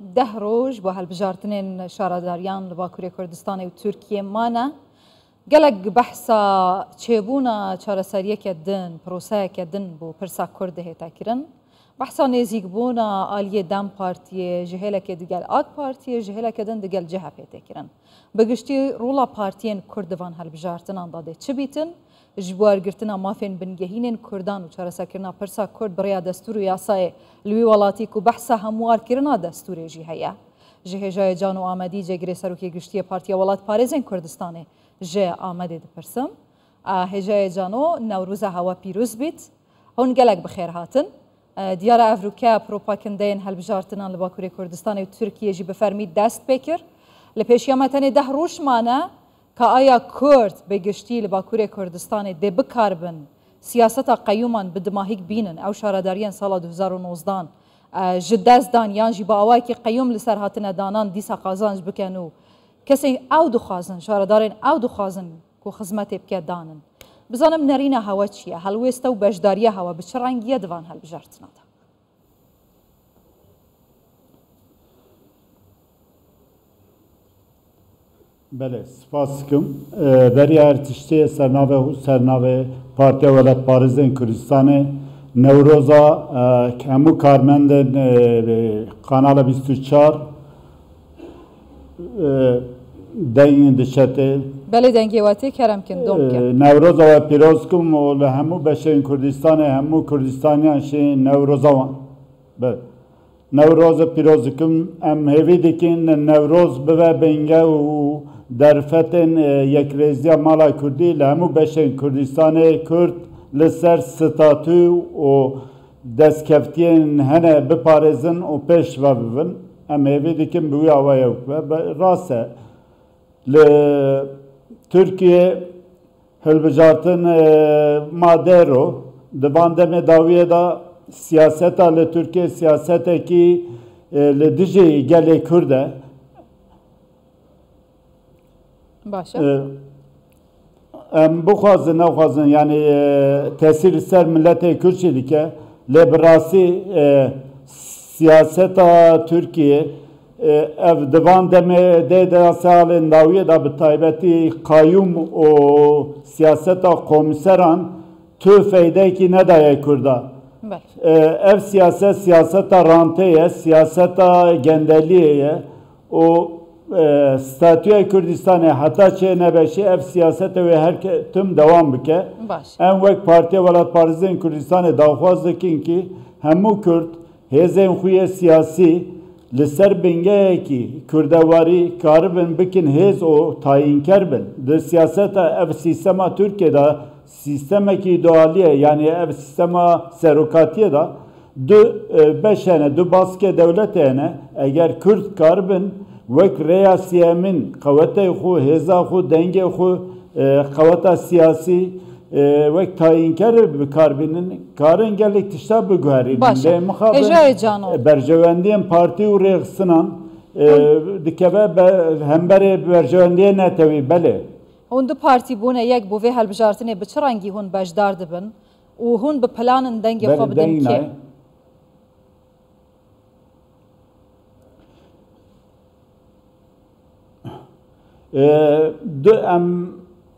ده روج با هەڵبژارتنên شارەداریان li Bakurê Kurdistanê û Tirkiyê mane gelek behsa çêbûna çareseriyeke din, proseyeke din bû pirsa Kurd hête kirin. Behsa nêzîkbûna aliyê Dem Partiyê ji hêlekê digel AK Partiyê ji hêleke din digel CHP tê kirin. Bi giştî rola partiyên Kurd divan helbijartinan da dê çi bîtin? Ji bo ergirtina mafên bingehînên Kurdan û çareserkirina pirsa Kurd birêya destûr û yasayê li wî welatî ku behsa hemûarkirina destûrê jî heye. Ji hêjayê Can û Amedî Cegirê Serokê Giştî Partiya Welatparêzên Kurdistanê ji Amedê dipirsim. Hêjayê Cano Newrûza hewa pîrûz bît. Hûn gelek bi xêr hatin. Diyara Evrûkeya propagandeyên helbijartinan li Bakurê Kurdistanê û Tirkiyê jî bi fermî dest pê kir. Li pêşiya me tenê 10 rûj mane ka aya Kurd bi giştî li Bakurê Kurdistanê dê bikarbin siyaseta qeyûman bi dimahîk bînin ew şaredariyên sala 2019 ji dest dan yan jî bi awayekî qeyûm li ser hatine danan dîsa qazanc bikin û kesên ew dixwazin şaredarên ew dixwazin ku xizmetê bike danin. Bizanim nerîna hewa çi ye, helwêsta û bejdariya hewa bi çi rengiye divan helbijartina da? Bele, spas dikim. Beriya her tiştê sernavê Partiya Welatparêzên Kurdistanê Newroza hemû karmendên Kanala 24 dengên dişetê Belê dengê watê keremkin domke. Newroza ve pîroz dikim û li hemû beşên Kurdistanê hemû Kurdistaniyan şê Newroza wan. Newroza pîroz dikim em hêvî dikin Newroz bibe binge û derfetên yekrêziya mala Kurdî li hemû beşên Kurdistanê Kurd li ser statû û destkeftiyên hene biparêzin û pêş ve bibin. Em hêvî dikin bi wî awayê ve rast e. Li Tirkiye hilbijartin madero divan demê dawiyê da siyaseta li Tirkiye siyasetekî li dijî gelê Kurd e. Başa. Em bixwazin nexwazin yani tesîr ser milletê Kurd jî dike lê bi rastî siyaseta Tirkiye ev divan demê dê salên dawiyê da bi taybetî qayyûm û siyaseta komîseran tu feydekî nedaye Kurda. Ev siyaset siyaseta rantê ye, siyaseta gendeliyê ye û statûya Kurdistanê heta çê nebeşî ev siyaseta wê her tim dewam bike. Em wek Partiya Welatparêzên Kurdistanê daxwaz dikin ki hemû Kurd hêzên xwe yê siyasî li ser bingehekî kurdewarî karibin bikin hêz û tayînker bin. Di siyaseta ev sîstema Tirkiye da sistemekî dualiye yani ev sistema serokatiye da du beş hene du baskê dewletê hene eger Kurd karibin wek rêya siyemîn qewetê xwe hêza xwe dengê xwe qeweta siyasî wek tayînker bikaribînin karin gelek tişta biguherînin. Başa. Hêjayê Cano. Berjewendiyên partî û rêxistinan dikeve hemberê berjewendiyê netewî belê. Hûn du partî bûne yek bo vê helbijartinê bi çi rengî hûn bejdar dibin û hûn bi planên dengê xwe bidin kê? Du em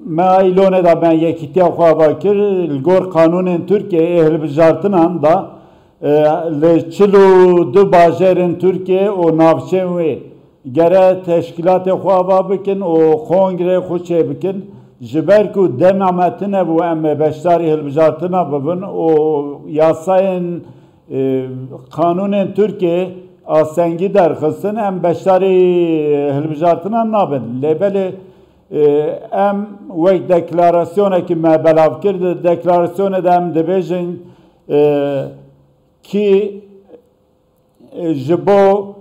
me aylonê da ben yekîtiya xwe vakir li gor kanûnên Tirkiyeyê hilbijartinan da li çil û du bajarên Tirkiye û navçeyên wê gere teşkilatê xwe bikin û kongrê xwe çê bikin ji ber ku dema me tune bû em beşdarî hilbijartina bibin û yasayên kanûnên Tirkiye asengî derxistin em beşdarî hilbijartinan nabin. Lêbelê em wek deklarasyonekî me belav kir di deklarasyonê de em dibêjin ki ji bo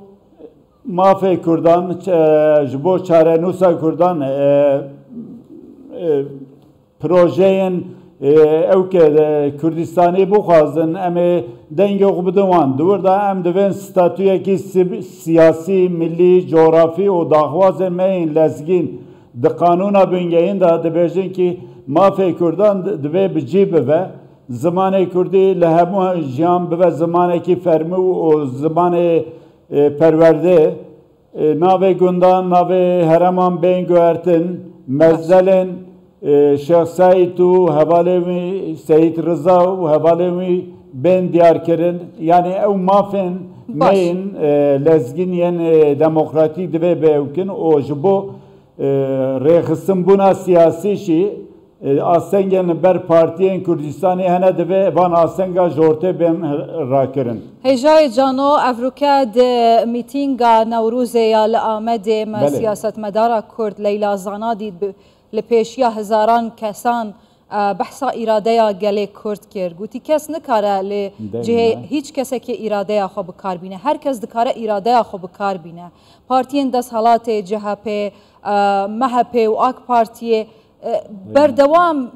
mafê Kurdan ji bo çarenûsa Kurdan projeyên ew Kurdistanê bixwazin em ê dengê xwe bidin wan. Di wir da em divên statûyekî siyasî, millî, coğrafî û daxwazên me yên lezgîn di kanûna bingehîn da dibêjin ki mafê Kurdan divê bi cî bibe, zimanê Kurdî li hemû jiyan bibe zimanekî fermî û zimanê پرورده ناوی گندان ناوی هرمان بین گوهرتن مزدلن شیخ سعید و حوالی سعید رضا و حوالی بین دیار کردن یعنی او مافن مین لزگین دموکراتی دوی بیوکن او جبو ریخستن بونا سیاسیشی آسنگن بر پارتیین کردستانی هنه دوی وان آسنگا جورته بین راکرن هجای جانو افروکه ده میتینگا نوروز یا لآمد ما سیاست مدارا کرد لیلا زانا دید لپیشیا هزاران کسان بحثا ایراده گله کرد کرد گوتی کس نکاره لجه هیچ کسی که ایراده خو بکار بینه هر کس دکاره ایراده خو بکار بینه پارتیین دست حالات جهپ مهپ و آک پارتیه بردوام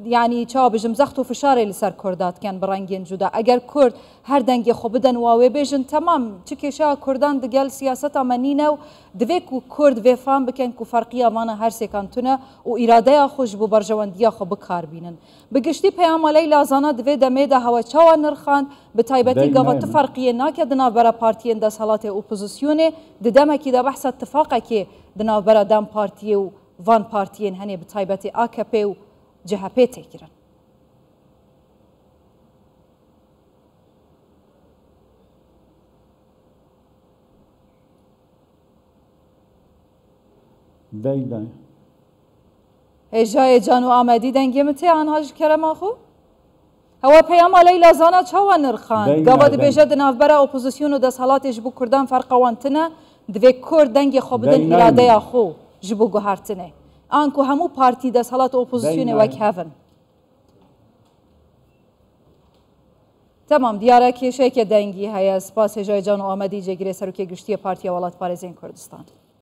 یعنی چا بجم زخت و فشاری لسر کردات کن برنگین جدا اگر کرد هر دنگی خو بدن واوی بیجن تمام چه کشا کردان دگل سیاست آمنینه و دوی کو کرد وی فهم بکن کو فرقی آمانه هر سکانتونه و ایراده خوش بو برجواندی خو بکار بینن بگشتی پیام لیلا زانا دوی دمه ده هوا چاوا نرخاند به تایبتی گوات فرقی ناکدنا برا پارتیین ده سالات اپوزیسیونه ددمه کی ده بحث اتفاقه که دنا برا دم پارتی و وان پارتیین هنی به تایبتی AKP و CHP تکرن دای هجای جانو آمدی دنگی متی آنهاش کرم آخو؟ هوا پیام لیلا زانا چاوا نرخان گواد بیجه دناف برا اپوزیسیون و دست حالاتش بو کردان فرقا وانتنه دوی کرد دنگی خو بدن اراده آخو جبو گوهرتنه آنکو همو پارتی دست حالات اپوزیسیون وک هفن تمام دیاره که شیک دنگی هیا سپاس هجای جانو آمدی جگیره سروکی گشتی پارتی ولات پارێزین کوردستان